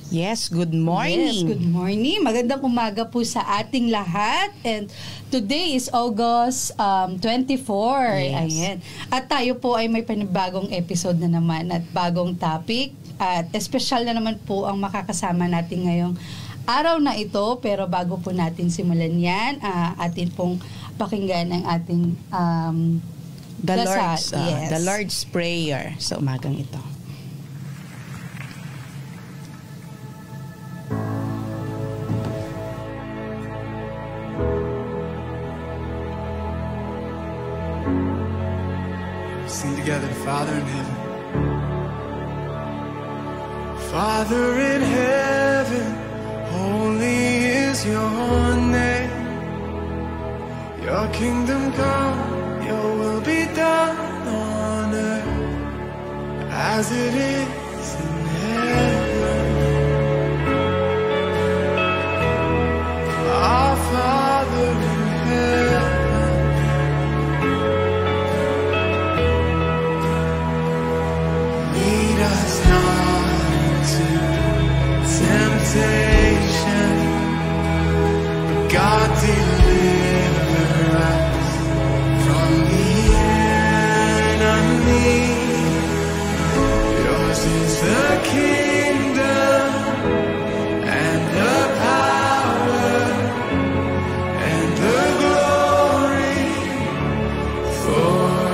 Yes, good morning. Yes, good morning. Magandang umaga po sa ating lahat. And today is August 24. Yes. Ayan. At tayo po ay may panibagong episode na naman at bagong topic. At espesyal na naman po ang makakasama natin ngayong araw na ito. Pero bago po natin simulan yan, atin pong pakinggan ang ating The Lord's Prayer sa umagang ito. Sing together, Father in heaven. Father in heaven, holy is your name. Your kingdom come, your will be done on earth as it is in heaven. Our Father in heaven, lead us not into temptation, but God deliver us from the enemy. Yours is the kingdom and the power and the glory forever.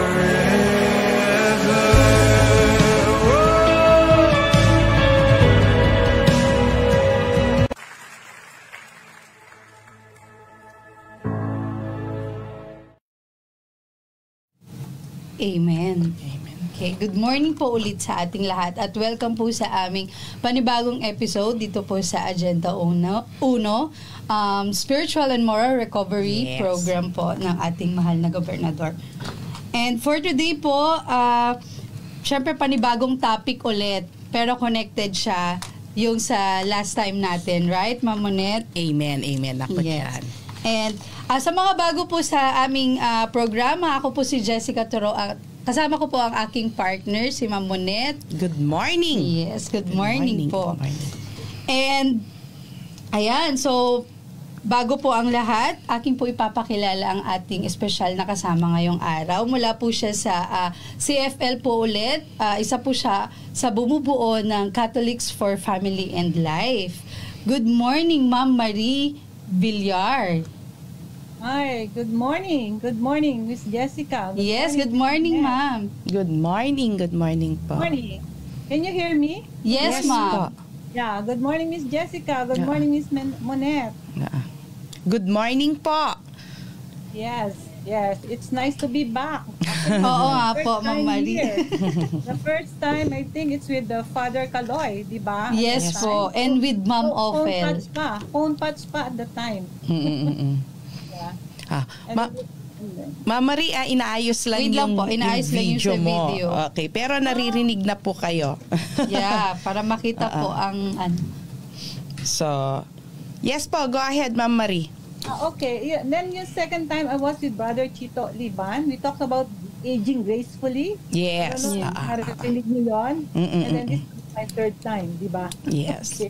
Amen. Amen. Okay, good morning po ulit sa ating lahat at welcome po sa aming panibagong episode dito po sa Agenda Uno, Spiritual and Moral Recovery Yes. Program po ng ating mahal na gobernador. And for today po, syempre panibagong topic ulit, pero connected siya yung sa last time natin, right, Ma'am Monet? Amen, amen. Ako Yes. yan. And sa mga bago po sa aming programa, ako po si Jessica Toro. Kasama ko po ang aking partner, si Ma'am Monet. Good morning. Yes, good morning po. Good morning. And, ayan, so, bago po ang lahat, aking po ipapakilala ang ating espesyal na kasama ngayong araw. Mula po siya sa CFL po ulit. Isa po siya sa bumubuo ng Catholics for Family and Life. Good morning, Ma'am Marie Villar. Hi, good morning. Good morning, Miss Jessica. Yes, good morning, Yes. Ma'am. Good morning po. Morning. Can you hear me? Yes, po. Ma'am. Yeah, good morning, Miss Jessica. Good Yeah. morning, Miss Monet. Good morning po. Yes, it's nice to be back. Oo nga First po, time Ma'am Marie. here. The first time, I think it's with the Father Kaloy, di ba? Yes Yes. po, and with Ma'am Ophel. Phone touch pa at the time. Yeah. And Ma'am Marie, inaayos lang Wait lang yung, po, inaayos lang yung video sa mo. video. Okay, pero naririnig na po kayo. Yeah, para makita po ang So, yes po, go ahead, Ma'am Marie. Okay, then yung second time I was with Brother Chito Liban, we talked about aging gracefully. Yes. Ano, narinig niyo yun? And then this is my third time, di ba? Yes. Okay.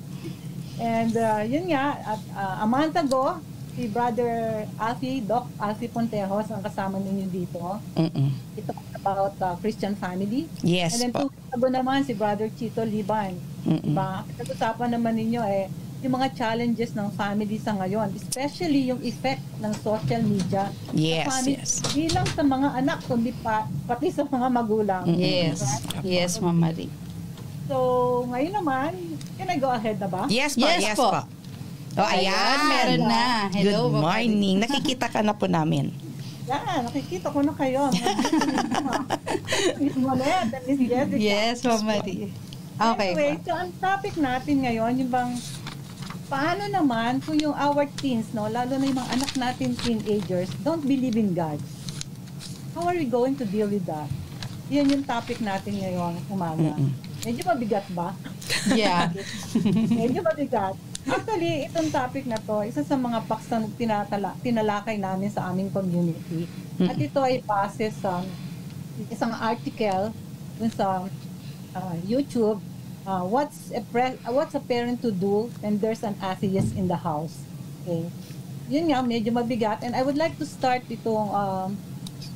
And yun nga, at a month ago, si Brother Doc Alfie Pontejos ang kasama ninyo dito. We talked about Christian family. Yes And then po. 2 weeks ago naman, si Brother Chito Liban. Diba? Pag-usapan naman ninyo yung mga challenges ng family sa ngayon, especially yung effect ng social media Yes, sa family, yes. hindi lang sa mga anak, kundi pati sa mga magulang. Yes. Right? Yes, Ma'am Marie. So, ngayon naman, can I go ahead na ba? Yes po, Yes yes po. po. Oh, ayan. Meron na. Hello, Good Ma'am Marie. morning. Nakikita ka na po namin. Yan, nakikita ko na kayo. Miss Monet and Miss Jessica. Yes, Ma'am Marie. Okay Anyway, po. so ang topic natin ngayon, yung bang paano naman kung yung our teens, no, lalo na yung mga anak natin teenagers, don't believe in God. How are we going to deal with that? Yan yung topic natin ngayon umaga. Medyo mabigat ba? Yeah. Medyo mabigat. Actually, itong topic na to, isa sa mga paksa na tinalakay namin sa aming community. At ito ay base sa isang article dun sa YouTube what's a parent to do when there's an atheist in the house? Okay. Yun nga, medyo mabigat. And I would like to start itong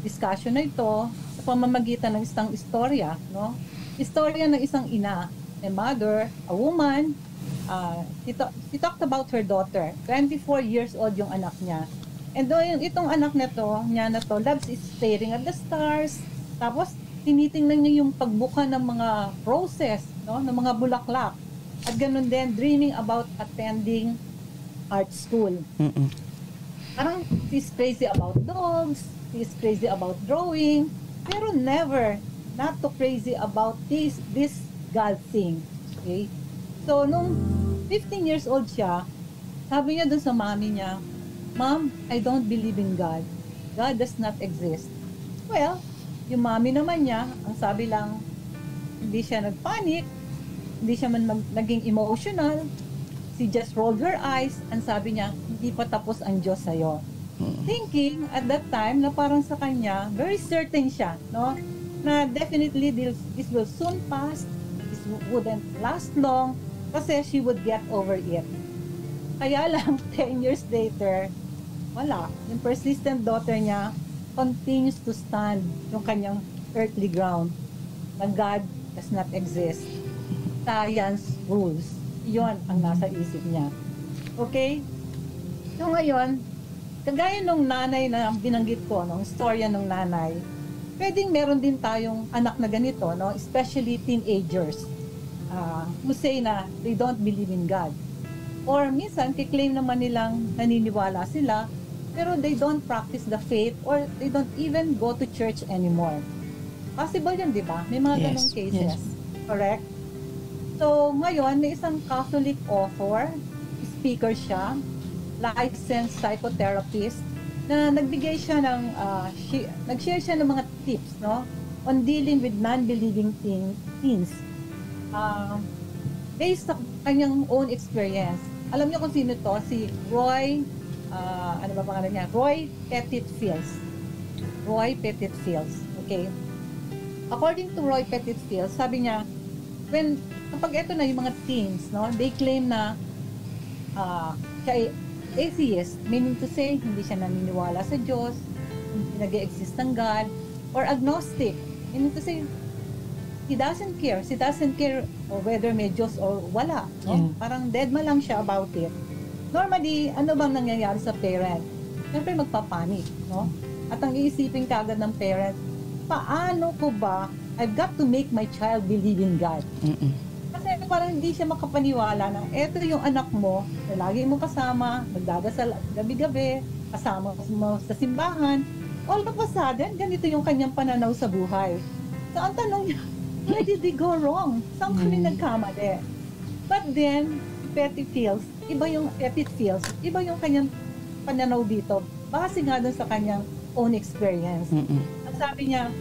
discussion na ito sa pamamagitan ng isang istorya, no? Istorya ng isang ina, a mother, a woman. She talked about her daughter. 24 years old yung anak niya. And itong anak na to, loves is staring at the stars. Tapos, tinitingnan niya yung pagbuka ng mga roses, no? Ng mga bulaklak. At ganun din, dreaming about attending art school. Parang she's crazy about dogs, she's crazy about drawing, pero never, not too crazy about this God thing. Okay? So, nung 15 years old siya, sabi niya dun sa mami niya, Mom, I don't believe in God. God does not exist. Well, yung mami naman niya, ang sabi lang, hindi siya nagpanic, hindi siya naging emotional. She just rolled her eyes and sabi niya, hindi pa tapos ang Diyos sa'yo. Thinking at that time na parang sa kanya, very certain siya, no? Na definitely this will soon pass, this wouldn't last long, kasi she would get over it. Kaya lang, 10 years later, wala. Yung persistent daughter niya continues to stand yung kanyang earthly ground na God does not exist. Science rules. Yon ang nasa isip niya. Okay? So ngayon, kagaya nung nanay na binanggit ko, nung storya nung nanay, pwedeng meron din tayong anak na ganito, no? Especially teenagers who say na they don't believe in God. Or minsan, kiklaim naman nilang naniniwala sila, pero they don't practice the faith or they don't even go to church anymore. Possible yan, di ba? May mga ganong cases. Yes. Correct? So, ngayon, may isang Catholic author, speaker siya, licensed psychotherapist, na nagbigay siya ng, nag-share siya ng mga tips, no? On dealing with non-believing teens. Based sa kanyang own experience. Alam niyo kung sino to? Si Roy, ano ba pangalan niya? Roy Petitfields. Roy Petitfields. Okay? According to Roy Petitfields, sabi niya, kapag ito na yung mga teens, no, they claim na siya ay atheist, meaning to say, hindi siya naniniwala sa Diyos, hindi nag-exist ng God, or agnostic, meaning to say, he doesn't care or whether may Diyos or wala, no? Parang dead ma lang siya about it. Normally, ano bang nangyayari sa parent? Siyempre magpapanik, no? At ang iisipin kagad ng parent, paano ko ba I've got to make my child believe in God? Kasi parang hindi siya makapaniwala na eto yung anak mo na lagi mo kasama, nagdadasal gabi-gabi, kasama mo sa simbahan. All of a sudden, ganito yung kanyang pananaw sa buhay. So ang tanong niya, where did they go wrong? Saan kami nagkamali? But then, Petitfields, iba yung kanyang pananaw dito. Base nga dun sa kanyang own experience. At sabi niya,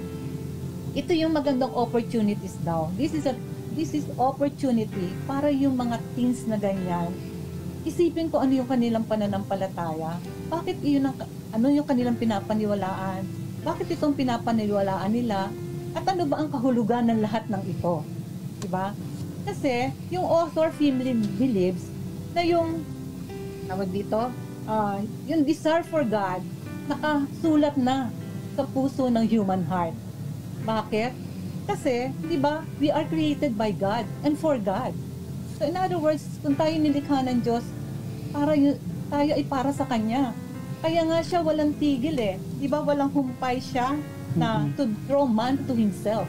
ito yung magandang opportunities daw. This is opportunity para yung mga teens na ganyan. Isipin ko ano yung kanilang pananampalataya. Bakit ano yung kanilang pinapaniwalaan? Bakit itong pinapaniwalaan nila? At ano ba ang kahulugan ng lahat ng ito? Diba? Kasi yung author firmly believes na yung yung desire for God nakasulat na sa puso ng human heart. Bakit? Kasi, di ba, we are created by God and for God. So in other words, kung tayo nilikha ng Diyos, tayo ay para sa Kanya. Kaya nga siya walang tigil eh. Di ba, walang humpay siya na to draw man to himself.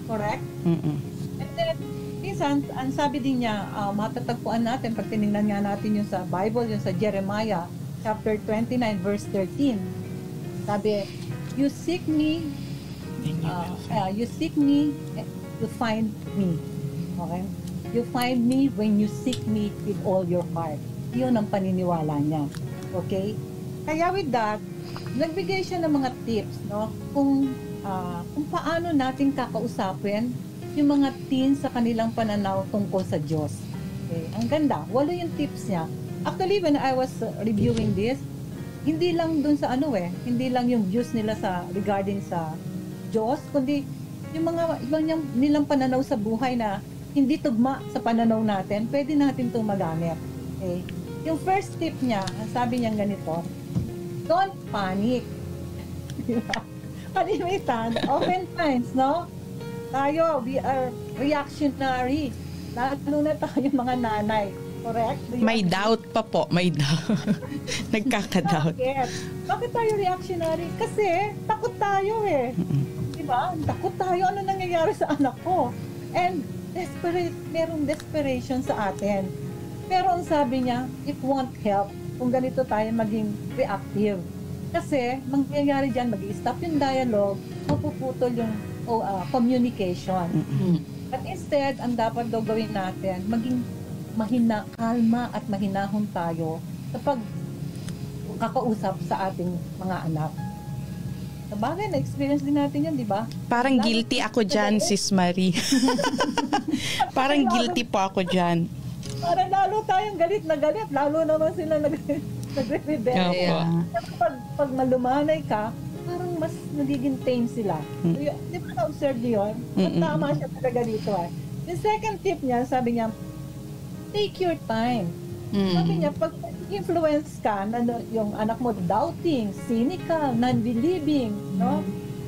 Correct? And then, minsan, ang sabi din niya, matatagpuan natin, pag tinignan nga natin yung sa Bible, yung sa Jeremiah, chapter 29, verse 13. Sabi, you seek me to find me. Okay? You find me when you seek me with all your heart. Yun ang paniniwala niya. Okay? Kaya with that, nagbigay siya ng mga tips, no? Kung paano natin kakausapin yung mga teens sa kanilang pananaw tungkol sa Diyos. Okay? Ang ganda. 8 yung tips niya. Actually, when I was reviewing this, hindi lang dun sa hindi lang yung views nila regarding sa Diyos, kundi yung mga ibang nilang pananaw sa buhay na hindi tugma sa pananaw natin, pwede natin itong magamit. Okay? Yung first tip niya, sabi niya ganito, don't panic. Diba? Kalimitan, oftentimes, no? Tayo, we are reactionary. Lalo na tayo mga nanay. Correct? May doubt pa po. May doubt. Nagkaka-doubt. Bakit tayo reactionary? Kasi takot tayo eh. Diba? Takot tayo. Ano nangyayari sa anak ko? And merong desperation sa atin. Pero ang sabi niya, it won't help kung ganito tayo maging reactive. Kasi mangyayari dyan, mag-i-stop yung dialogue, mapuputol yung communication. At instead, ang dapat daw gawin natin, maging kalma at mahinahon tayo kapag kakausap sa ating mga anak. Sabagay, na-experience din natin yan, di ba? Parang guilty ako dyan, Sis Marie. Parang guilty po ako dyan. Parang lalo tayong galit na galit. Lalo naman sila nagre-rebel. Yeah. Pag malumanay ka, parang mas nagiging tame sila. So, di ba na-observe niyo yun? Tama siya talaga dito. Yung second tip niya, sabi niya, take your time. Sabi niya, pag influence ka, yung anak mo doubting, cynical, non-believing, no?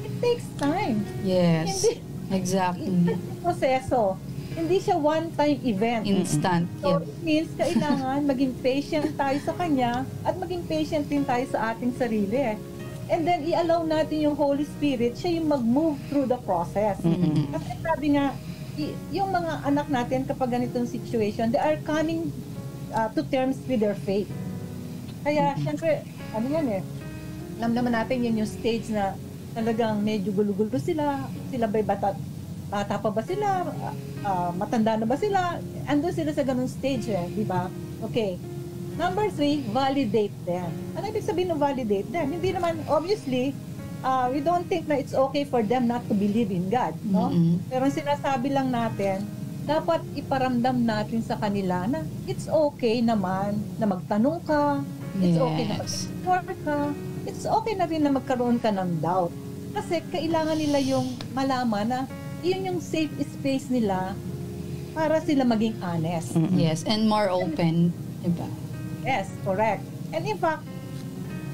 It takes time. Yes. Exactly. Proseso. Hindi siya one-time event. Instant. So, it means kailangan maging patient tayo sa kanya at maging patient din tayo sa ating sarili. And then, i-allow natin yung Holy Spirit, siya yung mag-move through the process. Kasi sabi nga, yung mga anak natin kapag ganitong situation, they are coming to terms with their faith. Kaya, syempre, ano yan eh, alam naman natin yun yung stage na talagang medyo gulo-gulo sila ba'y bata pa ba sila, matanda na ba sila, andun sila sa ganung stage eh, di ba? Okay. Number 3, validate them. Ano ibig sabihin ng validate them? Hindi naman, obviously, we don't think na it's okay for them not to believe in God, no? Pero sinasabi lang natin, dapat iparamdam natin sa kanila na it's okay naman na magtanong ka, it's okay na mag-explore ka, it's okay na rin na magkaroon ka ng doubt. Kasi kailangan nila yung malaman na yun yung safe space nila para sila maging honest. Yes, and more open, diba? Yes, correct. And in fact,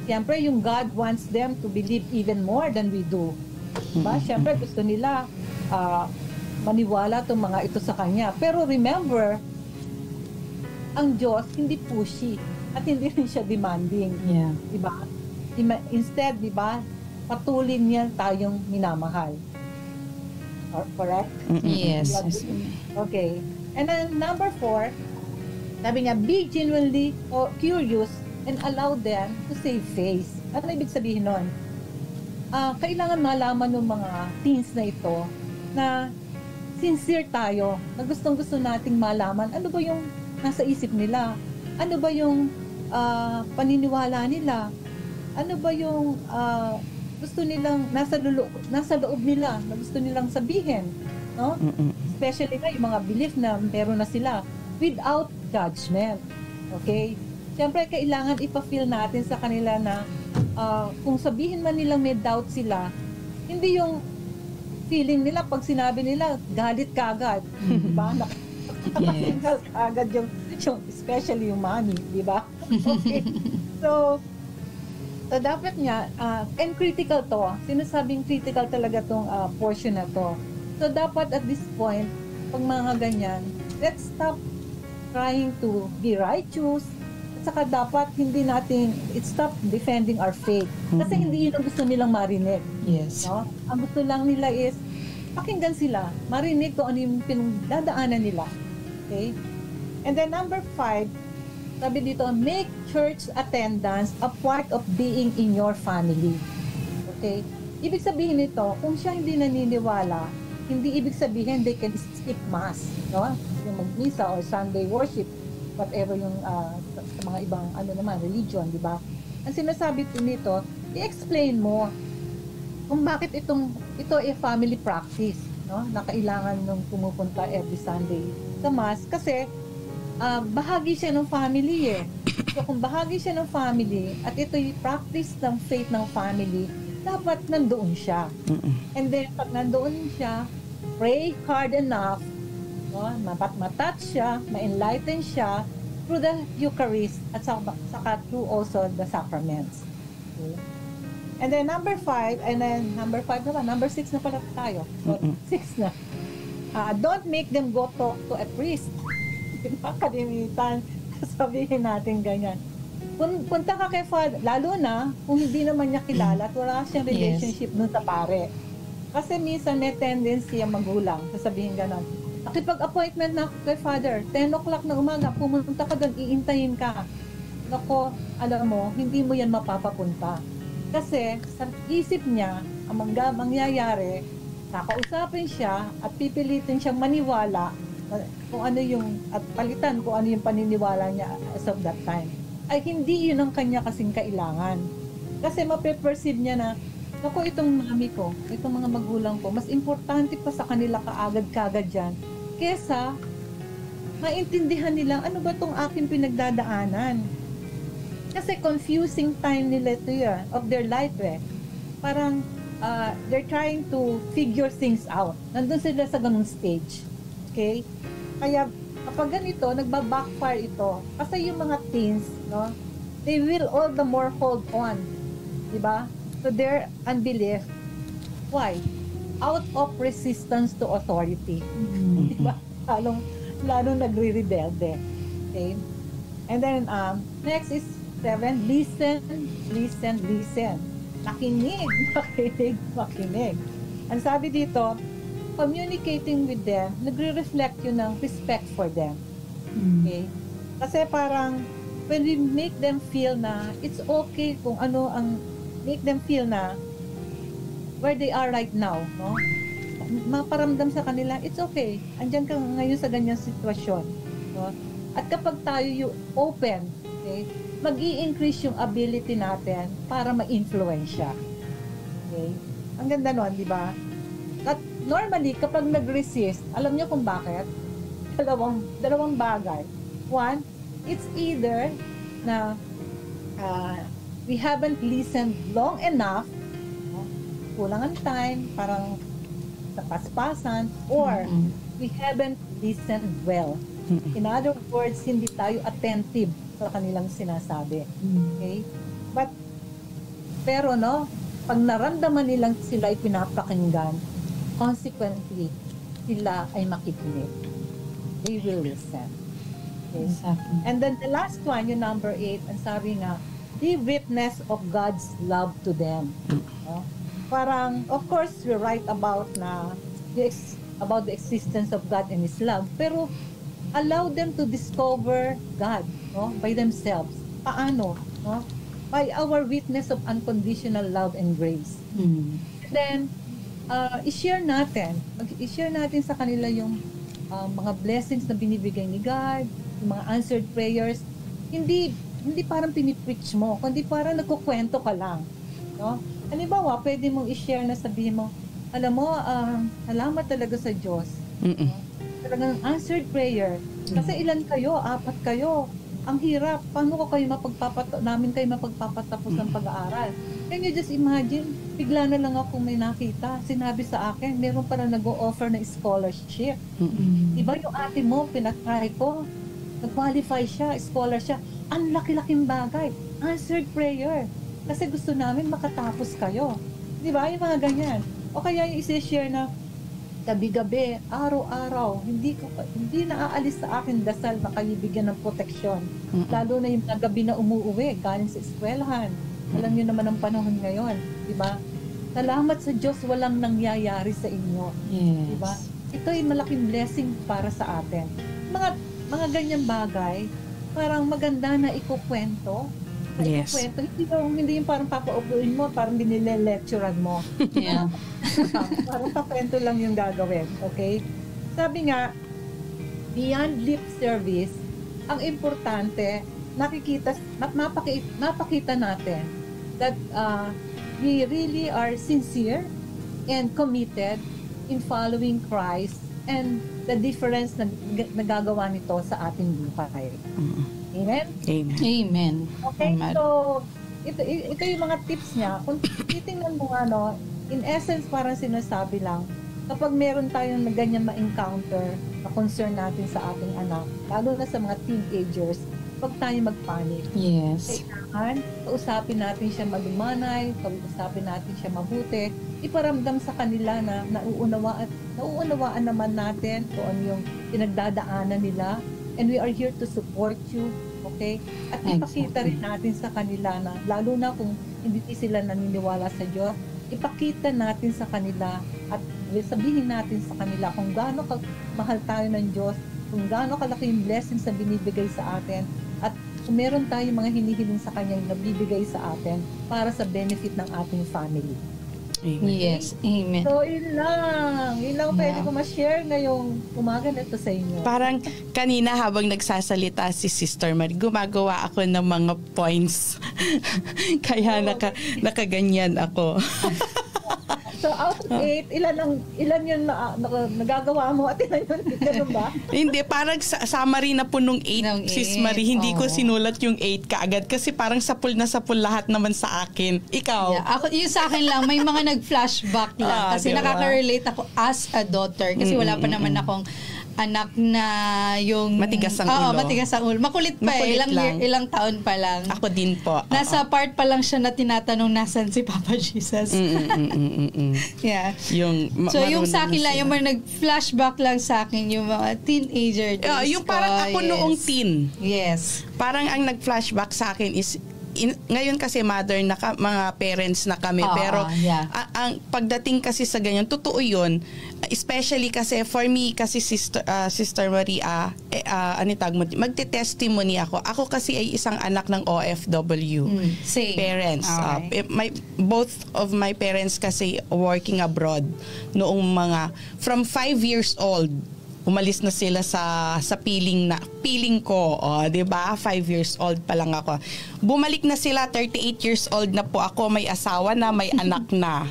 siyempre yung God wants them to believe even more than we do. Diba? Siyempre gusto nila maniwala itong mga ito sa Kanya. Pero remember, ang Diyos hindi pushy at hindi rin siya demanding. Yeah. Diba? Instead, diba, patuloy niya tayong minamahal. Correct? Yes. Okay. And then number 4, sabi nga, be genuinely curious and allow them to save face. Ano ibig sabihin nun? Kailangan malaman ng mga teens na ito na sincere tayo, na gustong-gusto nating malaman ano ba yung nasa isip nila, ano ba yung paniniwala nila, ano ba yung gusto nilang nasa loob nila, na gusto nilang sabihin, no? Especially na yung mga belief na meron na sila without judgment. Okay? Siyempre, kailangan ipa-feel natin sa kanila na kung sabihin man nilang may doubt sila, hindi yung feeling nila pag sinabi nila, galit ka agad. Diba? Nakasignal ka agad yung especially yung mommy. Diba? Okay. So dapat nga, and critical to, sinasabing critical talaga tong portion na to. So dapat at this point, pag mga ganyan, let's stop trying to be righteous. At saka dapat hindi natin, stop defending our faith. Kasi hindi yun ang gusto nilang marinig. Yes. No? Ang gusto lang nila is, pakinggan sila, marinig kung ano yung pinagdadaanan nila. Okay? And then number 5, sabi dito, make church attendance a part of being in your family. Okay? Ibig sabihin nito, kung siya hindi naniniwala, hindi ibig sabihin they can skip mass, no? Yung mag-misa or Sunday worship, whatever yung sa mga ibang religion, di ba? Ang sinasabi nito, i-explain mo kung bakit ito ay family practice, no? Na kailangan nung pumupunta every Sunday sa mass kasi bahagi siya ng family eh. So kung bahagi siya ng family at ito yung practice ng faith ng family, dapat nandoon siya. And then pag nandoon siya, pray hard enough no? Matouch siya, ma-enlighten siya through the Eucharist at saka through also the sacraments. Okay? And then number 5 naman, number 6 na pala tayo. So, 6 na. Don't make them go talk to a priest. Kalimitan, sabihin natin ganyan. Punta ka kay Father, lalo na kung hindi naman niya kilala at wala siyang relationship nun sa pare. Kasi minsan may tendency ang magulang, sasabihin gano'n. Nakipag-appointment na kay Father, 10 o'clock na umaga, pumunta ka doon, iintayin ka. Nako, alam mo, hindi mo yan mapapapunta. Kasi sa isip niya, ang mangyayari, kakausapin siya at pipilitin siyang maniwala kung ano yung, at palitan kung ano yung paniniwala niya as of that time. Ay hindi yun ang kanya kasing kailangan. Kasi mape-perceive niya na, naku, itong mami ko, itong mga magulang ko, mas importante pa sa kanila kaagad-kagad dyan, kesa maintindihan nila, ano ba itong aking pinagdadaanan? Kasi confusing time nila ito of their life Parang, they're trying to figure things out. Nandun sila sa ganung stage. Okay? Kaya, kapag ganito, nagba-backfire ito. Kasi yung mga teens, no, they will all the more hold on. Diba? To their unbelief. Why? Out of resistance to authority. Diba? Lalong nagre-rebelde. Okay? And then, next is 7, listen. Makinig. Ang sabi dito, communicating with them, nagre-reflect yun ng respect for them. Okay? Kasi parang, when we make them feel na it's okay kung ano ang, make them feel na where they are right now, no? Maparamdam sa kanila, it's okay. Andyan ka ngayon sa ganyang sitwasyon. No? At kapag tayo yung open, okay, mag-i-increase yung ability natin para ma-influence siya. Okay? Ang ganda nun, di ba? At normally, kapag nag-resist, alam niyo kung bakit? Dalawang bagay. One, it's either na we haven't listened long enough, kulang ang time, parang napaspasan, or we haven't listened well. In other words, hindi tayo attentive sa kanilang sinasabi. Okay? Pero no, pag naramdaman nilang sila ay pinapakinggan, consequently, sila ay makikinig. They will listen. Okay? Exactly. And then the last one, yung number 8, ang sabi nga, be witness of God's love to them. No? Parang, of course, we write about about the existence of God and His love, pero allow them to discover God, no, by themselves. Paano? No? By our witness of unconditional love and grace. Then, i-share natin sa kanila yung mga blessings na binibigay ni God, yung mga answered prayers. Hindi parang pinipreach mo, kundi parang nagkukwento ka lang. No? Halimbawa, pwede mong i-share na sabihin mo, alam mo, salamat talaga sa Diyos. No? Talagang answered prayer. Kasi ilan kayo? 4 kayo. Ang hirap. Paano ko namin kayo mapagpapatapos ng pag-aaral? Can you just imagine? Bigla na lang ako may nakita. Sinabi sa akin, meron pala nag-o-offer na scholarship. Diba yung ate mo, pinatry ko. Nag-qualify siya, scholar siya. Ang laki-laking bagay. Answered prayer. Kasi gusto namin makatapos kayo. Diba? Yung mga ganyan. O kaya yung isi-share na gabi-gabi, araw-araw, hindi naaalis sa akin dasal na kayo bigyan ng proteksyon. Lalo na yung gabi na umuuwi, galing sa eskwelahan. Alam niyo naman ang panahon ngayon, di ba? Salamat sa Diyos, walang nangyayari sa inyo. Yes. Di ba? Ito ay malaking blessing para sa atin. Mga ganyang bagay, parang maganda na ikukwento. Yes. Hindi yung parang papaupuin mo, parang dinile-lecturean mo. Yeah. Parang pakwento lang yung gagawin. Okay? Sabi nga, beyond lip service, ang importante, mapakita natin that we really are sincere and committed in following Christ and the difference na nagagawa nito sa ating buhay. Amen? Amen. Amen. Okay, Amen. so ito yung mga tips niya. Kung titingnan mo in essence parang sinasabi lang, kapag meron tayong na ganyan ma-encounter na concern natin sa ating anak, lalo na sa mga teenagers, huwag tayo mag-panic. Yes. Kailangan, kausapin natin siya malumanay, kausapin natin siya mabuti, iparamdam sa kanila na nauunawaan naman natin kung ano yung pinagdadaanan nila, and we are here to support you, okay? At ipakita rin natin sa kanila na, lalo na kung hindi sila naniniwala sa Diyos, ipakita natin sa kanila at sabihin natin sa kanila kung gaano mahal tayo ng Diyos, kung gaano kalaki yung blessings na binibigay sa atin, at kung meron tayong mga hinihiling sa Kanya na bibigay sa atin para sa benefit ng ating family. Amen. Yes. Amen. So, yun lang pwede ko ma-share ngayong umaga na ito sa inyo. Parang kanina habang nagsasalita si Sister Marie, gumagawa ako ng mga points. Kaya nakaganyan ako. So, out of 8, ilan yun nagagawa mo at ilan yun? Ganun ba? Hindi, parang summary na po nung 8, Sis Marie. Hindi ko sinulat yung 8 kaagad kasi parang sapul na sapul lahat naman sa akin. Ikaw? Yeah, ako, yung sa akin lang, may mga nag-flashback lang. Kasi diba? Nakaka-relate ako as a daughter. Kasi wala pa naman akong anak na yung... Matigas ang ulo. Matigas ang ulo. Makulit pa ilang taon pa lang. Ako din po. Nasa part pa lang siya na tinatanong nasan si Papa Jesus. Yeah. Yung sa akin lang, yung mga nag-flashback lang sa akin, yung mga teenager days yung parang ako noong teen. Yes. Parang ang nag-flashback sa akin is ngayon kasi mother na mga parents na kami, pero ang pagdating kasi sa ganyan, totoo yun, especially kasi for me kasi Sister Maria, magte-testimony ako kasi ay isang anak ng OFW parents. Both of my parents kasi working abroad noong mga from 5 years old. Umalis na sila sa piling ko, 'di ba? 5 years old pa lang ako. Bumalik na sila 38 years old na po ako, may asawa na, may anak na.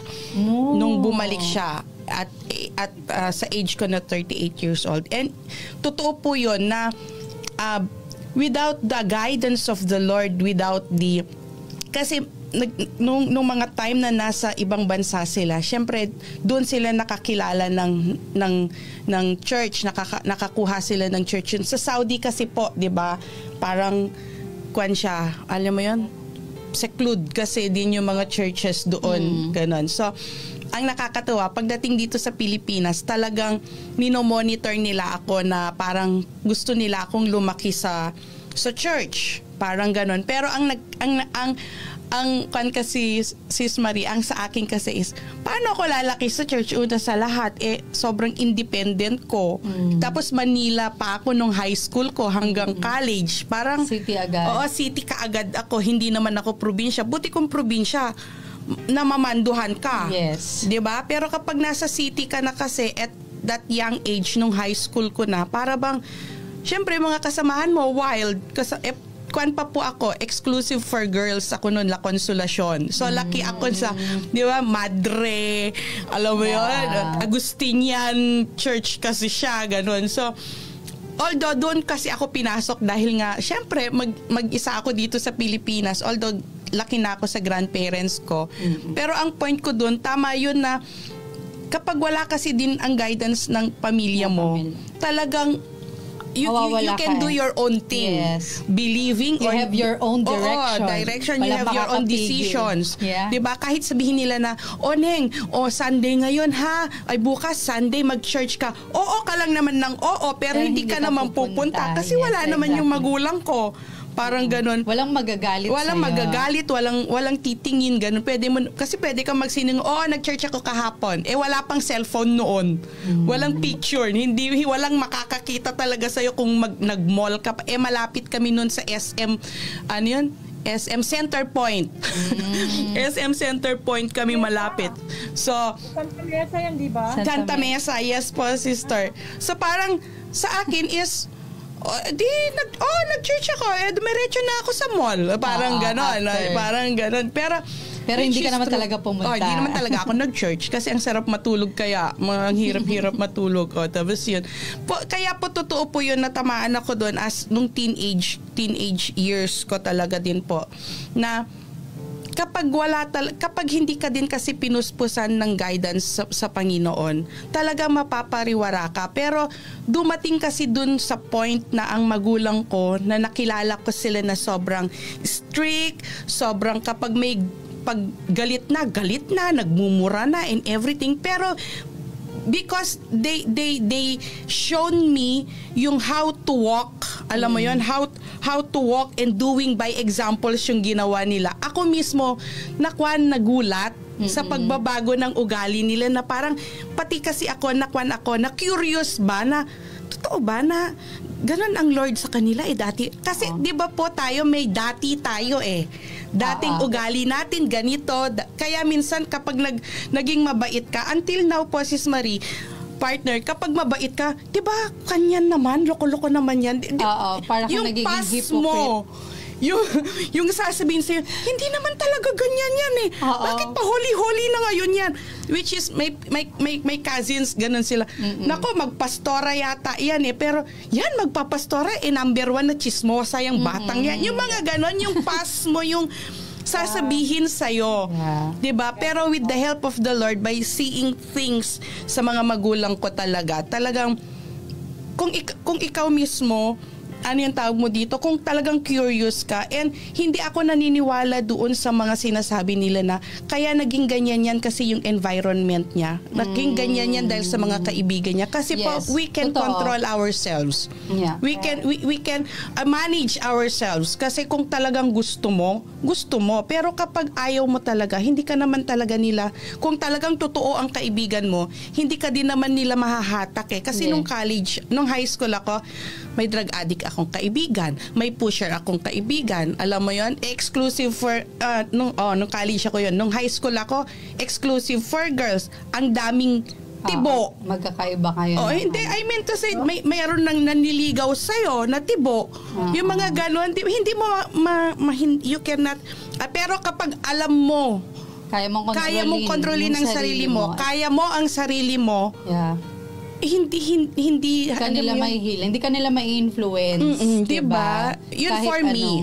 Nung bumalik siya at sa age ko na 38 years old. And totoo po 'yon na without the guidance of the Lord, kasi nung mga time na nasa ibang bansa sila, syempre doon sila nakakilala ng church, nakakuha sila ng church. Sa Saudi kasi po, 'di ba? Parang siya, alam mo 'yon? Seclude kasi din yung mga churches doon, ganon. So ang nakakatuwa, pagdating dito sa Pilipinas, talagang minomonitor nila ako na parang gusto nila akong lumaki sa church. Parang ganon. Pero ang kasi Sis Marie, ang sa akin kasi is, paano ako lalaki sa church? Una sa lahat, sobrang independent ko. Tapos Manila pa ako nung high school ko hanggang college. Parang city agad. Oo, city kaagad ako. Hindi naman ako probinsya. Buti kung probinsya, namamanduhan ka. Yes. 'Di ba? Pero kapag nasa city ka na kasi at that young age nung high school ko na, para bang syempre mga kasamahan mo wild kuan pa po ako, exclusive for girls ako noon, La Consolacion. So lucky ako sa, 'di ba, Madre, alam mo 'yon, Agustinian Church kasi siya, ganun. So although doon kasi ako pinasok dahil nga syempre mag-isa ako dito sa Pilipinas, although laki na ako sa grandparents ko. Pero ang point ko doon, tama 'yun na kapag wala kasi din ang guidance ng pamilya mo, talagang you can do your own thing. Yes. Believing you have your own direction. You have your own decisions. Yeah. 'Di ba? Kahit sabihin nila na, Neng, Sunday ngayon ha, ay bukas Sunday mag-church ka. Oo ka lang naman ng pero hindi ka naman pupunta kasi wala naman yung magulang ko. Parang ganun. Walang magagalit walang titingin, ganun. Kasi pwede kang magsining, nag-church ako kahapon. Wala pang cellphone noon. Walang picture. Walang makakakita talaga sa'yo kung nag-mall ka pa. Malapit kami noon sa SM, SM Center Point. SM Center Point kami malapit. So, Santa Mesa yan, di ba? Santa Mesa, yes po, sister. So, parang sa akin is, nag-church ako. Dumiretso na ako sa mall. Parang ganon. Pero hindi ka naman talaga pumunta. Hindi naman talaga ako nag-church kasi ang sarap matulog kaya. Ang hirap-hirap matulog. Tapos yun. Kaya po totoo po yun, natamaan ako doon as nung teenage years ko talaga din po. Na kapag hindi ka din kasi pinuspusan ng guidance sa Panginoon, talaga mapapariwara ka. Pero dumating kasi dun sa point na ang magulang ko, na nakilala ko sila na sobrang strict, sobrang kapag may pag galit na, nagmumura na and everything. Pero because they shown me yung how to walk, alam mo yon, how to walk and doing by examples yung ginawa nila. Ako mismo nagulat sa pagbabago ng ugali nila, na parang pati kasi ako na curious ba na totoo ba na ganun ang Lord sa kanila dati. Kasi di ba po tayo may dati tayo dating ugali natin ganito. Kaya minsan kapag naging mabait ka, until now po Sis Marie, partner, kapag mabait ka, di ba kanyan naman, loko-loko naman yan. Parang yung past hypocrite mo, yung sasabihin sa'yo, hindi naman talaga ganyan yan Bakit pa holy na ngayon yan? Which is, may cousins, ganun sila. Nako, magpastora yata yan Pero yan, magpapastora, number 1 na chismosa yung batang yan. Yung mga ganun, yung past mo, yung sasabihin sa'yo. Diba? Pero with the help of the Lord, by seeing things sa mga magulang ko talagang, kung ikaw mismo, ano yung tawag mo dito, kung talagang curious ka, and hindi ako naniniwala doon sa mga sinasabi nila na kaya naging ganyan yan kasi yung environment niya. Naging ganyan yan dahil sa mga kaibigan niya. Kasi po, we can control ourselves. We can manage ourselves. Kasi kung talagang gusto mo. Pero kapag ayaw mo talaga, hindi ka naman talaga nila, kung talagang totoo ang kaibigan mo, hindi ka din naman nila mahahatak Kasi nung college, nung high school ako, may drug addict akong kaibigan, may pusher akong kaibigan. Alam mo yon, exclusive for nung college ako yon. Nung high school ako, exclusive for girls. Ang daming tibo. Magkakaiba kayo. Hindi, I mean to say, mayroon nang naniligaw sa'yo na tibo. Yung mga ganon, hindi mo you cannot, pero kapag alam mo, kaya mong kontrolin ang sarili mo, kaya mo ang sarili mo, hindi kanila mahihila, hindi kanila mai-influence, diba? Yun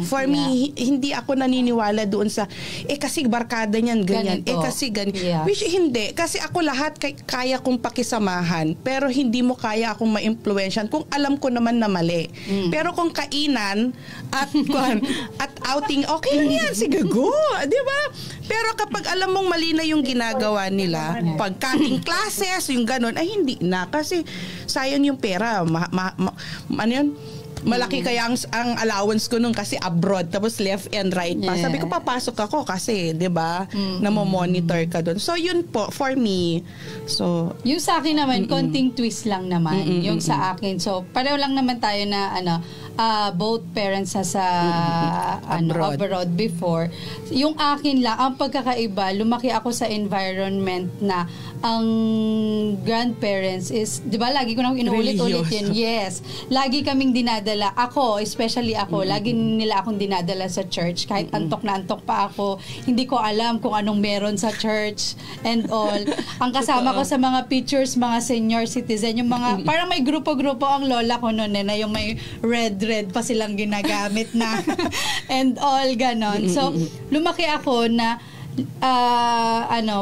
for me, hindi ako naniniwala doon sa kasi barkada niyan ganyan, kasi ganyan. Which hindi, kasi ako lahat kaya kong pakisamahan, pero hindi mo kaya akong ma-influensyan kung alam ko naman na mali. Pero kung kainan at outing, okay lang yan, sige go, diba? Pero kapag alam mong mali na yung ginagawa nila, pag cutting classes, yung ganon, ay hindi na. Kasi sayang yung pera. Ano yun? Malaki kaya ang allowance ko nung kasi abroad, tapos left and right pa. Sabi ko, papasok ako kasi, di ba, namomonitor ka doon. So, yun po, for me. So, yung sa akin naman, konting twist lang naman. Yung sa akin. So, pareho lang naman tayo na, both parents sa abroad before. Yung akin lang, ang pagkakaiba, lumaki ako sa environment na ang grandparents is, di ba, lagi ko nang inuulit-ulit yun. Yes. Lagi kaming dinadala. Ako, especially ako, lagi nila akong dinadala sa church. Kahit antok na antok pa ako, hindi ko alam kung anong meron sa church and all. Ang kasama ko sa mga pictures, mga senior citizen, yung mga, parang may grupo-grupo ang lola ko noon na yung may red pa silang ginagamit na and all ganon. So, lumaki ako na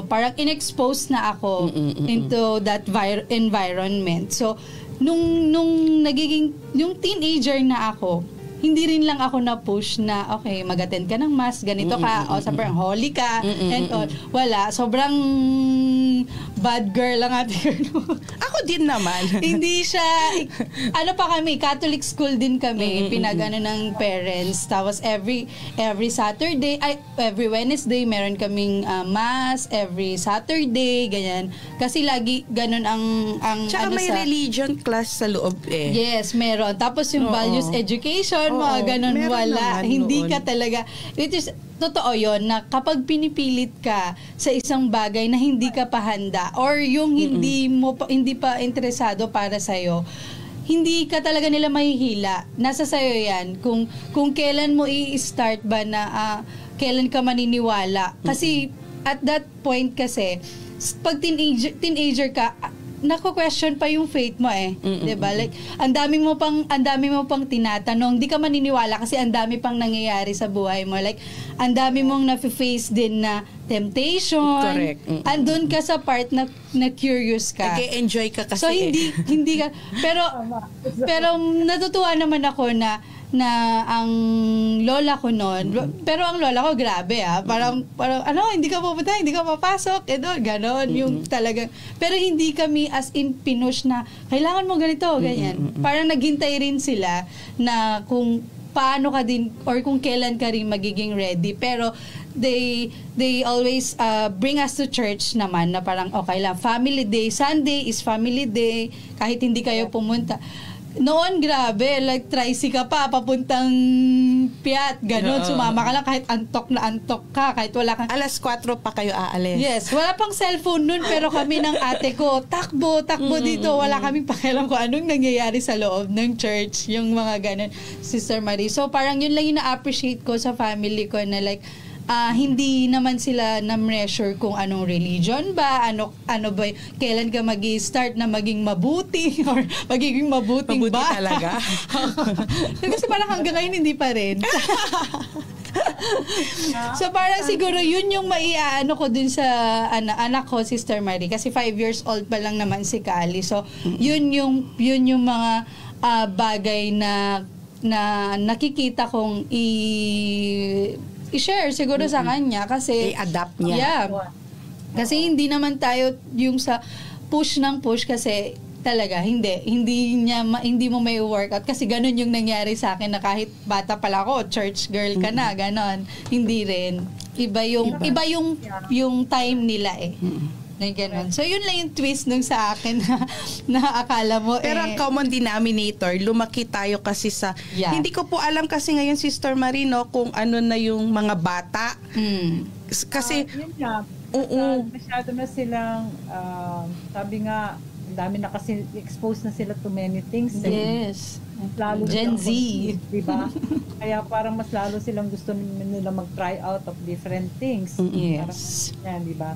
parang inexposed na ako into that environment. So, nung nagiging, yung teenager na ako, hindi rin lang ako na-push na, okay, mag-attend ka ng mass, ganito ka, o sabihin, holy ka, and all. Wala. Sobrang bad girl lang ate. Ako din naman. Hindi siya, pa kami, Catholic school din kami, pinag-ano ng parents. Tapos every Saturday, every Wednesday, meron kaming mass, every Saturday, ganyan. Kasi lagi ganun ang tsaka may religion class sa loob Yes, meron. Tapos yung values education, mga ganun, wala. Naman, hindi ka talaga, it is, totoo yon na kapag pinipilit ka sa isang bagay na hindi ka pa handa or yung hindi pa interesado para sa'yo, hindi ka talaga nila mahihila. Nasa sa'yo yan. Kung kailan mo i-start ba na kailan ka maniniwala. Kasi at that point kasi, pag teenager ka, nako-question pa yung faith mo eh. 'Di ba? Like ang dami mo pang tinatanong, di ka maniniwala kasi ang dami pang nangyayari sa buhay mo. Like ang dami mong na-face din na temptation. Correct. Andun ka sa part na curious ka. Nag-enjoy ka kasi. So hindi ka pero natutuwa naman ako na ang lola ko noon, pero ang lola ko grabe parang hindi ka pupunta, hindi ka papasok, ganon, yung talaga. Pero hindi kami as in pinush na kailangan mo ganito, ganyan. Parang naghintay rin sila na kung paano ka din or kung kailan ka rin magiging ready. Pero they always bring us to church naman na parang okay lang, family day, Sunday is family day, kahit hindi kayo pumunta. Noon, grabe, like, tricycle ka pa, papuntang Piat, gano'n, sumama ka lang kahit antok ka, kahit wala kang... Alas 4 pa kayo aalis. Yes, wala pang cellphone nun, pero kami ng ate ko, takbo dito, wala kaming pakialam kung anong nangyayari sa loob ng church, yung mga gano'n, Sister Marie. So, parang yun lang yung na-appreciate ko sa family ko na like, hindi naman sila na-measure kung anong religion ba, ano ba, kailan ka mag-i-start na maging mabuti or magiging mabuting mabuti ba? Mabuti talaga. Kasi parang hanggang ngayon hindi pa rin. So parang siguro yun yung maiaano ko dun sa anak ko, Sister Marie, kasi 5 years old pa lang naman si Kali. So yun yung mga bagay na nakikita kong i-share siguro sa kanya kasi i-adapt niya. Yeah. Kasi hindi naman tayo yung sa push kasi talaga hindi mo may workout kasi ganun yung nangyari sa akin na kahit bata pala ako, church girl ka na, ganon. Hindi rin. Iba yung time nila eh. Na ganun. So, yun lang yung twist nung sa akin na akala mo pero ang common denominator, lumaki tayo kasi sa... Yeah. Hindi ko po alam kasi ngayon, Sister Marino, kung ano na yung mga bata. Kasi... yun nga. Masyado na silang, sabi nga, dami na kasi exposed na sila to many things. Yes. Lalo Gen Z. Diba? Kaya parang mas lalo silang gusto nila mag-try out of different things. Yes. Parang, yan, diba?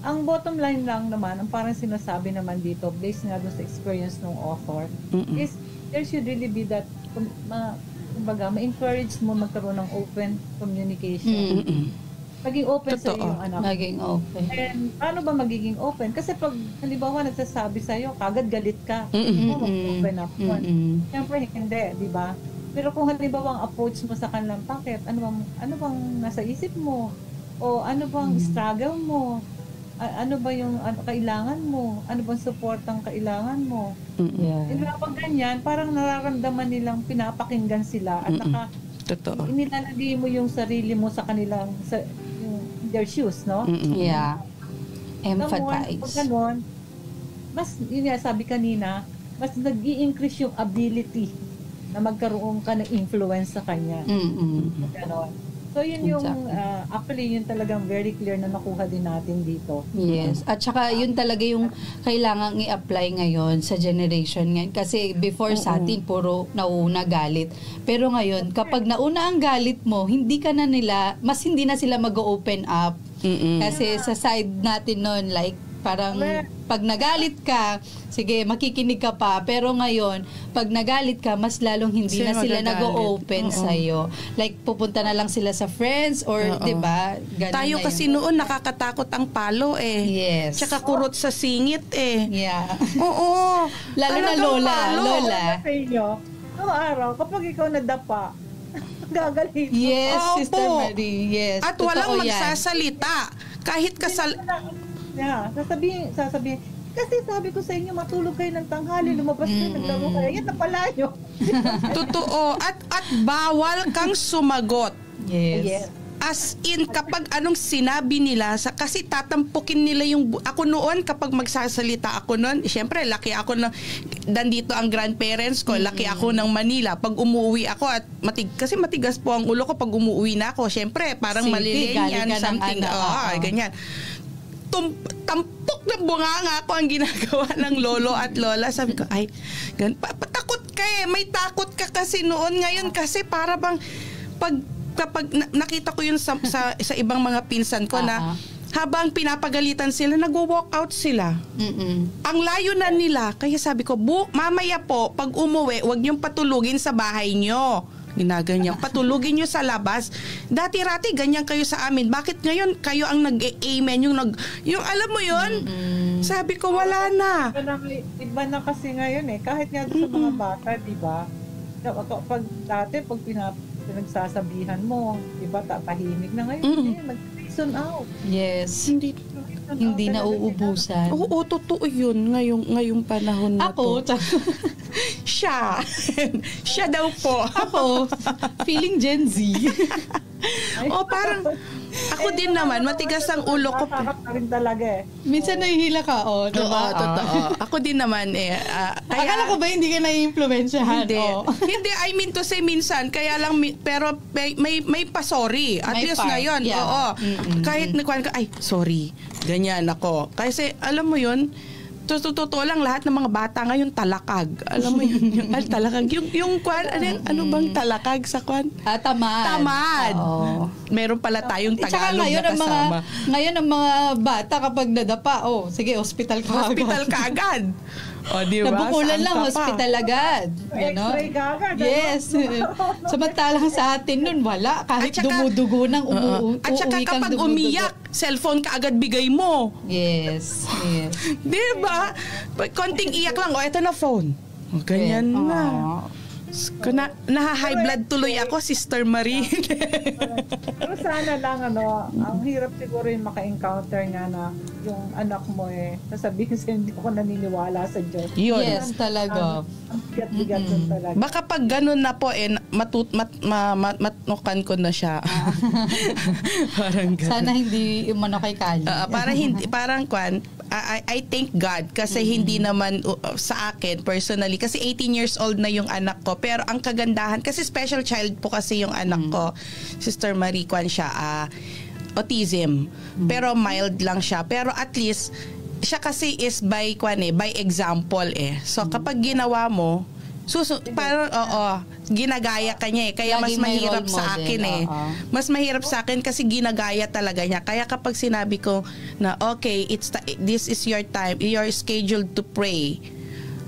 Ang bottom line lang naman, ang parang sinasabi naman dito, based nga doon sa experience ng author, is there should really be that, kumbaga, ma-encourage mo magkaroon ng open communication. Maging open sa iyong anak. Maging open. And paano ba magiging open? Kasi pag, halimbawa, nagsasabi sa'yo, kagad galit ka. Mag-open up. Siyempre, hindi, di ba? Pero kung halimbawa ang approach mo sa kanilang, bakit? Ano bang nasa isip mo? O ano bang struggle mo? Ano ba yung kailangan mo? Ano bang support ang kailangan mo? Yeah. Pag ganyan, parang nararamdaman nilang pinapakinggan sila at Totoo. Inilalagay mo yung sarili mo sa kanilang, their shoes, no? Yeah. Empathize. Pag ganon, mas, yun nga sabi kanina, mas nag-i-increase yung ability na magkaroon ka ng influence sa kanya. Ganon. So, yun yung, actually, yun talagang very clear na nakuha din natin dito. Yes. At saka, yun talaga yung kailangang i-apply ngayon sa generation ngayon. Kasi before sa atin, puro nauna galit. Pero ngayon, kapag nauna ang galit mo, hindi na sila mag-open up. Kasi sa side natin nun, like, parang pag nagalit ka, sige, makikinig ka pa. Pero ngayon, pag nagalit ka, mas lalong hindi na sila nag-o-open sa'yo. Like, pupunta na lang sila sa friends or, diba? Tayo kasi noon, nakakatakot ang palo eh. Yes. Tsaka kurot sa singit eh. Yeah. Oo. Lalo na lola. Sa inyo, noong araw, kapag ikaw nadapa, gagalit. Yes, Sister Marie. Yes. At walang magsasalita. Kahit Yeah, sasabihin, kasi sabi ko sa inyo, matulog kayo ng tanghali, lumabas kayo, naglaro kayo, yan na pala nyo. Totoo. At bawal kang sumagot. Yes. As in, kapag anong sinabi nila, kasi tatampukin nila yung... Ako noon, kapag magsasalita ako noon, syempre, laki ako na... Nandito ang grandparents ko, laki ako ng Manila. Pag umuwi ako, at kasi matigas po ang ulo ko pag umuwi na ako, syempre, parang malilinian, something. Ganyan. Tampok na bunganga ako ang ginagawa ng lolo at lola. Sabi ko, ay, patakot ka eh. May takot ka kasi noon. Ngayon kasi para bang kapag nakita ko yun sa ibang mga pinsan ko na habang pinapagalitan sila, nag-walk out sila. Ang layo na nila. Kaya sabi ko, mamaya po, pag umuwi, huwag niyong patulugin sa bahay niyo. Ginaganyan. Patulugin niyo sa labas. Dati-rati, ganyan kayo sa amin. Bakit ngayon kayo ang nag-amen? Yung alam mo yun? Sabi ko, wala na. Iba na kasi ngayon eh. Kahit nga sa mga bata, di ba? Pag dati, pag pinagsasabihan mo, di ba, tahimik na ngayon. Nag-reason out. Yes. Hindi na uubusan. Oo, totoo yun ngayong panahon na Ako, to. Siya. Siya daw po. Ako, feeling Gen Z. Parang ako din naman, matigas ang ulo ko. Rin talaga eh. Minsan nahihila ka, diba? Oo, totoo. Ako din naman Akala ko ba hindi ka nai-impluwensyahan? Hindi, I mean to say minsan, kaya lang, pero may pa-sorry. At least ngayon, oo. Kahit nagkuhan ka, ay, sorry. Ganyan ako. Kasi, alam mo yun, totoo lang, lahat ng mga bata ngayon talakag. Alam mo yun, talakag. Yung kwan, ano bang talakag sa kwan? Tamad. Meron pala tayong Tagalog na kasama. Ngayon ang mga bata kapag nadapa, sige, hospital ka agad. Diba? Nabukulan lang, hospital agad. X-ray ka agad. Yes. Samantalang sa atin nun, wala. Kahit dumudugo ng umuwi At saka kapag umiyak, cellphone ka agad bigay mo. Yes. Diba? Konting iyak lang, eto na phone. Ganyan na. Naha-high blood tuloy ako, Sister Marie. Pero sana lang, ang hirap siguro yung maka-encounter nga na yung anak mo sasabihin sa hindi ako naniniwala sa Diyos. Yun. Yes, talaga. Ang bigat-bigat nun talaga. Baka pag ganun na po, matnukan ko na siya. Parang ganun. Sana hindi umano kay Kali. Parang kwan, I thank God kasi hindi naman sa akin personally, kasi 18 years old na yung anak ko, pero ang kagandahan, kasi special child po kasi yung anak ko, Sister Marie, kwan siya, autism, pero mild lang siya, pero at least siya kasi is by example so kapag ginawa mo, parang ginagaya ka niya kaya mas mahirap sa akin mas mahirap sa akin kasi ginagaya talaga niya. Kaya kapag sinabi ko na okay, this is your time, you're scheduled to pray,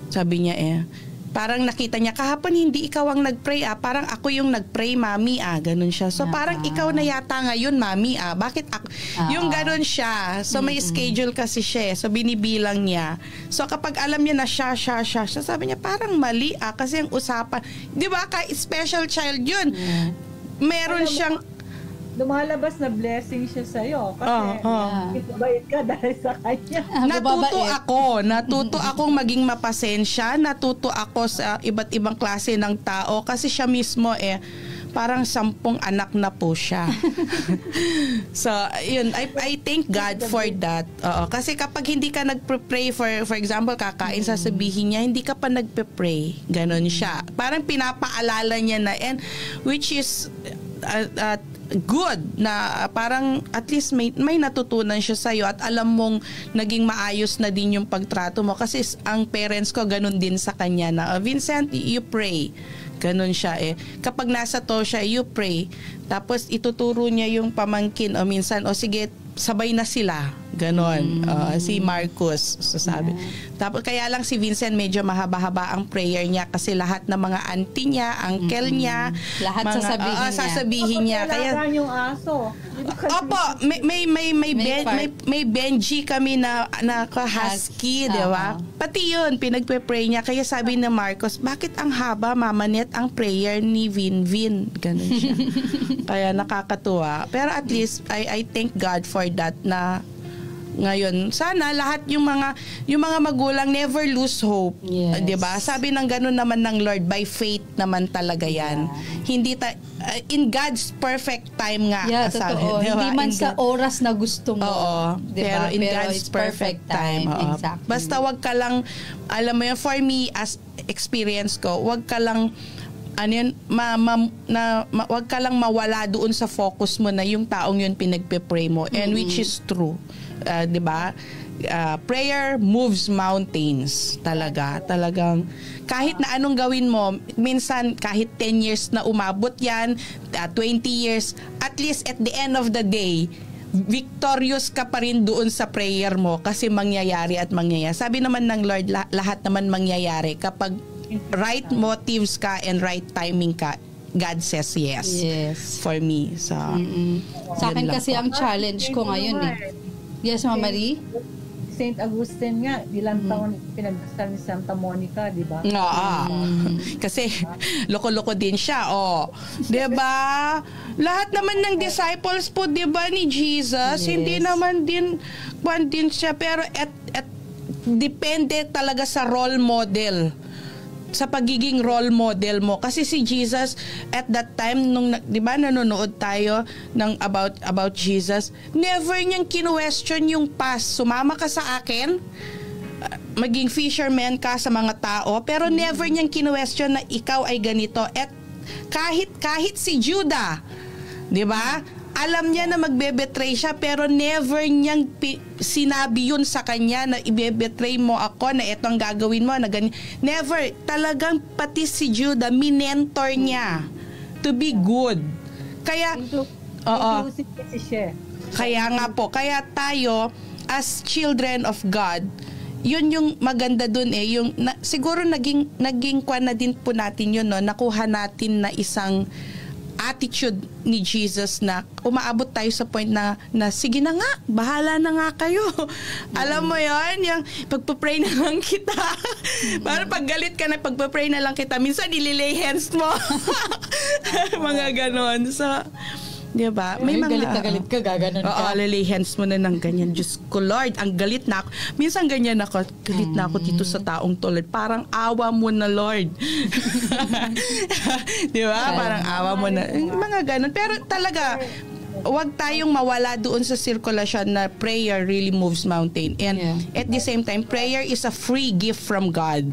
sabi niya parang nakita niya, kahapon hindi ikaw ang nag-pray parang ako yung nag-pray, mami ganun siya. So parang ikaw na yata ngayon, mami bakit ako? Yung ganun siya. So may schedule kasi siya, so binibilang niya. So kapag alam niya na siya, sabi niya parang mali kasi ang usapan, di ba, special child yun, meron siyang lumalabas na blessing siya sa'yo kasi itubayad ka dahil sa kanya. Natuto akong maging mapasensya, natuto ako sa iba't ibang klase ng tao kasi siya mismo parang 10 anak na po siya. So, yun, I thank God for that. Kasi kapag hindi ka nagpe-pray, for example, kakain, sasabihin niya, hindi ka pa nagpe-pray. Ganon siya. Parang pinapaalala niya na, and which is good na parang at least may natutunan siya sa'yo at alam mong naging maayos na din yung pagtrato mo, kasi ang parents ko ganun din sa kanya na Vincent, you pray. Ganun siya kapag nasa to siya, you pray, tapos ituturo niya yung pamangkin minsan sige, sabay na sila. Ganon. Si Marcus, sasabi. Tapos kaya lang si Vincent medyo mahaba-haba ang prayer niya kasi lahat ng mga auntie niya, uncle niya, lahat sasabihin niya. Kaya yung aso. Opo, may Benji kami na husky, di ba? Pati yun, pinagpe-pray niya. Kaya sabi ni Marcos, bakit ang haba, Mama Net, ang prayer ni Vin? Ganun siya. Kaya nakakatuwa. Pero at least, I thank God for that na ngayon, sana lahat yung mga magulang never lose hope. Yes. 'Di ba? Sabi ng gano'n naman ng Lord, by faith naman talaga 'yan. Hindi in God's perfect time nga. Totoo. Diba? Hindi man sa oras na gusto mo. Diba? Pero in God's perfect time. Exactly. Basta wag ka lang, alam mo yun, for me as experience ko, wag ka lang wag ka lang mawala doon sa focus mo na yung taong yun pinagpe-pray mo, and which is true. 'Di ba? Prayer moves mountains. Talagang kahit na anong gawin mo, minsan kahit 10 years na umabot yan, 20 years, at least at the end of the day, victorious ka pa rin doon sa prayer mo kasi mangyayari at mangyayari. Sabi naman ng Lord, lahat naman mangyayari kapag right motives ka and right timing ka. God says yes, for me. So, sa akin kasi ang challenge ko ngayon Yes, Ma'am Marie? St. Augustine nga, ilang taon pinagdasal ni Santa Monica, di ba? Kasi loko-loko din siya, di ba? Lahat naman ng disciples po, di ba, ni Jesus, hindi naman din siya, pero at depende talaga sa role model, sa pagiging role model mo. Kasi si Jesus at that time nung 'di ba nanonood tayo ng about Jesus, never niyang kinu-question yung past. Sumama ka sa akin, maging fisherman ka sa mga tao, pero never niyang kinu-question na ikaw ay ganito. At kahit si Judah, 'di ba? Alam niya na magbe-betray siya, pero never niyang sinabi yun sa kanya na ibe-betray mo ako, na ito ang gagawin mo, na ganyan. Never. Talagang pati si Judah, minentor niya to be good. Kaya, kaya nga po, kaya tayo, as children of God, yun yung maganda dun yung siguro naging kwan na din po natin yun, no? Nakuha natin na isang attitude ni Jesus na umaabot tayo sa point na sige na nga, bahala na nga kayo. Alam mo yon, yung pagpa-pray na lang kita. Para pag galit ka na, pagpa-pray na lang kita. Minsan nililay hands mo. Mga ganon. So, di ba? May mga galit ka, gaganon ka. Oo, lilay hands mo na ng ganyan. Diyos ko, Lord, ang galit na ako. Minsan ganyan ako, galit na ako dito sa taong to, Lord. Parang awa mo na, Lord. Di ba? Parang awa mo na. Mga ganon. Pero talaga, huwag tayong mawala doon sa sirkulasyon na prayer really moves mountain. And at the same time, prayer is a free gift from God.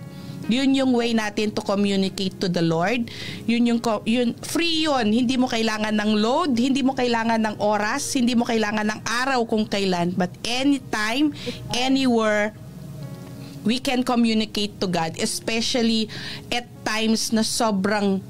Yun yung way natin to communicate to the Lord. Yun free yun. Hindi mo kailangan ng load, hindi mo kailangan ng oras, hindi mo kailangan ng araw kung kailan. But anytime, anywhere, we can communicate to God. Especially at times na sobrang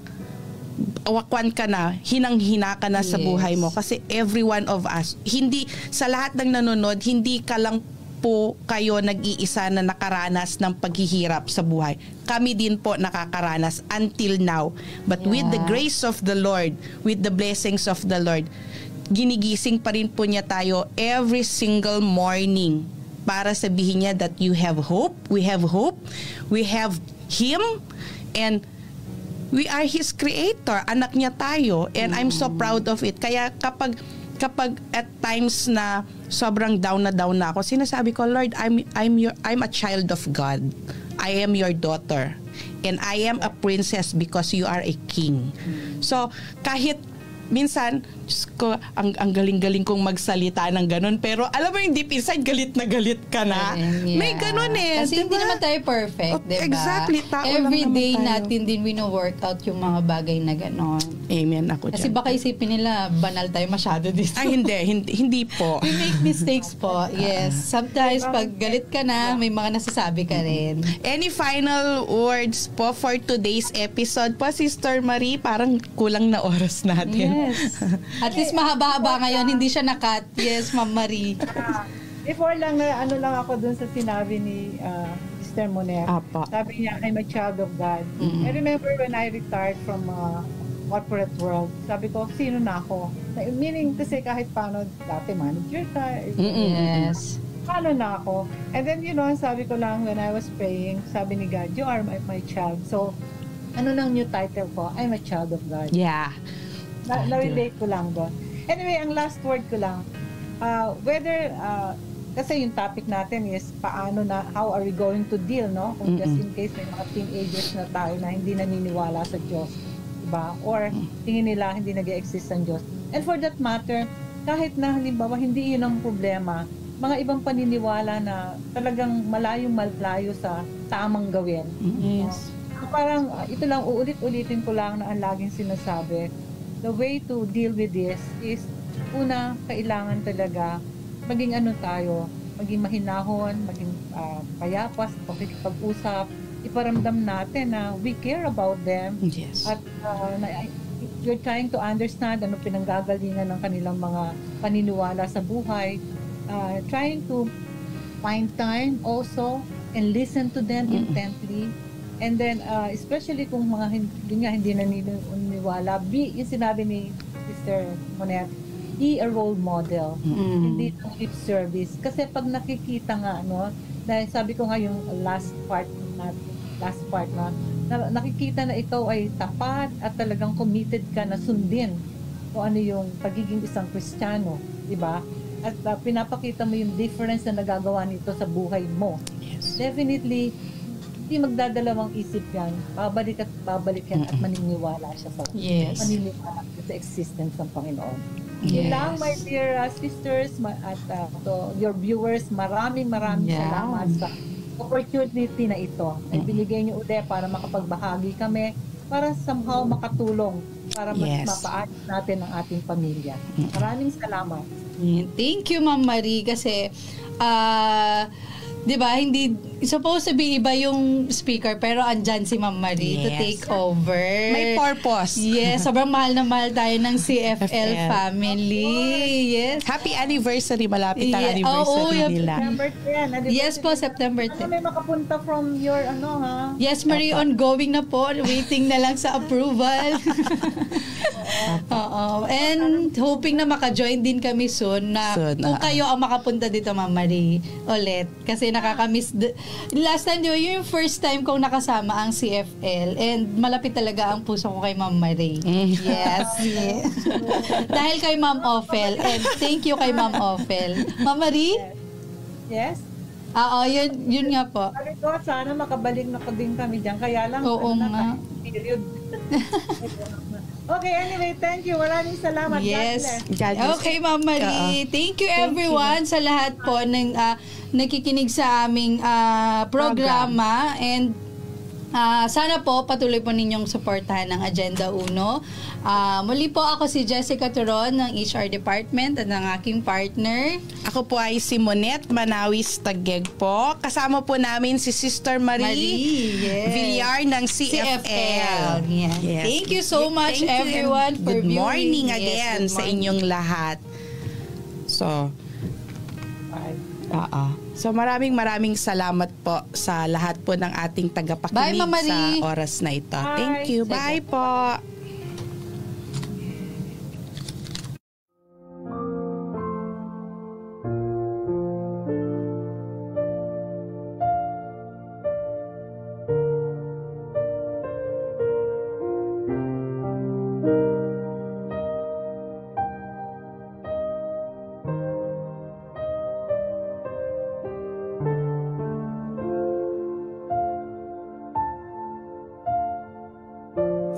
wakwan ka na, hinang-hina ka na sa buhay mo. Kasi every one of us, hindi, sa lahat ng nanonood, hindi ka lang po kayo nag-iisa na nakaranas ng paghihirap sa buhay. Kami din po nakakaranas until now. But with the grace of the Lord, with the blessings of the Lord, ginigising pa rin po niya tayo every single morning para sabihin niya that you have hope, we have Him, and we are His creator. Anak niya tayo, and I'm so proud of it. Kaya kapag at times na sobrang down na ako, sinasabi ko, Lord, I'm a child of God. I am your daughter. And I am a princess because you are a king. So, kahit minsan, Diyos ko, ang galing-galing kong magsalita ng ganun. Pero alam mo yung deep inside, galit na galit ka na. May ganun Kasi diba? Hindi naman tayo perfect, diba? Exactly. Tao every lang day tayo. natin din wino-work out yung mga bagay na ganun. Amen ako dyan. Kasi baka isipin nila, banal tayo masyado dito. Ay, hindi po. We make mistakes po. Yes. Sometimes pag galit ka na, may mga nasasabi ka rin. Any final words po for today's episode po, Sister Marie? Parang kulang na oras natin. Yes. At least mahaba-haba ngayon, hindi siya na-cut. Yes, Ma'am Marie. Before lang, ano lang ako dun sa sinabi ni Sister Monet. Sabi niya, I'm a child of God. I remember when I retired from corporate world, sabi ko, sino na ako? Meaning, kasi kahit paano, dati manager ka. Yes. Paano na ako? And then, sabi ko lang, when I was praying, sabi ni God, you are my child. So, ano nang new title ko? I'm a child of God. Yeah. Na-relate ko lang doon. Anyway, ang last word ko lang, whether, kasi yung topic natin is how are we going to deal, no? Kung just in case may mga teenagers na tayo na hindi naniniwala sa Diyos, diba? Or tingin nila hindi nag-exist ang Diyos. And for that matter, kahit na halimbawa hindi yun ang problema, mga ibang paniniwala na talagang malayo sa tamang gawin. Yes. So parang, ito lang, uulit-ulitin ko lang na ang laging sinasabi, the way to deal with this is, una, kailangan talaga maging maging mahinahon, maging payapas, pakikipag-usap, iparamdam natin na we care about them. Yes. At you're trying to understand ano pinanggagalingan ng kanilang mga paniniwala sa buhay, trying to find time also and listen to them intently. And then, especially kung mga hindi naniniwala, yung sinabi ni Sister Monet, be a role model, hindi lip service. Kasi pag nakikita nga, dahil sabi ko nga yung last part na nakikita na ikaw ay tapat at talagang committed ka na sundin kung ano yung pagiging isang Kristiyano, di ba? At pinapakita mo yung difference na nagagawa nito sa buhay mo. Yes. Definitely, hindi magdadalawang isip yan. Babalik yan at maniniwala siya maniniwala sa existence ng Panginoon. Yun lang, my dear sisters at to your viewers, maraming salamat sa opportunity na ito. Ay binigay niyo ulit para makapagbahagi kami, para somehow makatulong, para mapaayos natin ang ating pamilya. Maraming salamat. Thank you, Ma'am Marie, kasi di ba, hindi supposed to be iba yung speaker, pero andyan si Ma'am Marie to take over. May purpose. Yes, sobrang mahal na mahal tayo ng CFL family. Yes. Happy anniversary, malapit ang anniversary nila. September 10. Yes po, September 10. May makapunta from your ha? Yes, Marie, ongoing na po. Waiting na lang sa approval. Oo. And hoping na maka-join din kami soon na kung kayo ang makapunta dito, Ma'am Marie, ulit. Kasi nakakamiss. Last time, di ba, yung first time kong nakasama ang CFL and malapit talaga ang puso ko kay Ma'am Marie. Yes. Dahil kay Ma'am Ophel. And thank you kay Ma'am Ophel. Ma'am Marie? Yes. Oo, yun nga po. Sabi ko, sana makabalik na din kami dyan. Kaya lang, oo nga. Period. Okay, anyway, thank you. Maraming salamat. Yes. God bless. Okay, Ma'am Marie. Thank you everyone sa lahat po ng nakikinig sa aming programa. And sana po patuloy po ninyong suportahan ng Agenda Uno. Muli po ako si Jessica Turon ng HR Department at ng aking partner. Ako po ay si Monet Manawis Tagueg po. Kasama po namin si Sister Marie Villar ng CFL. Yeah. Yes. Thank you so much everyone for good viewing. Morning again good sa inyong lahat. So, So maraming salamat po sa lahat po ng ating tagapakinig sa oras na ito. Thank you. Bye po.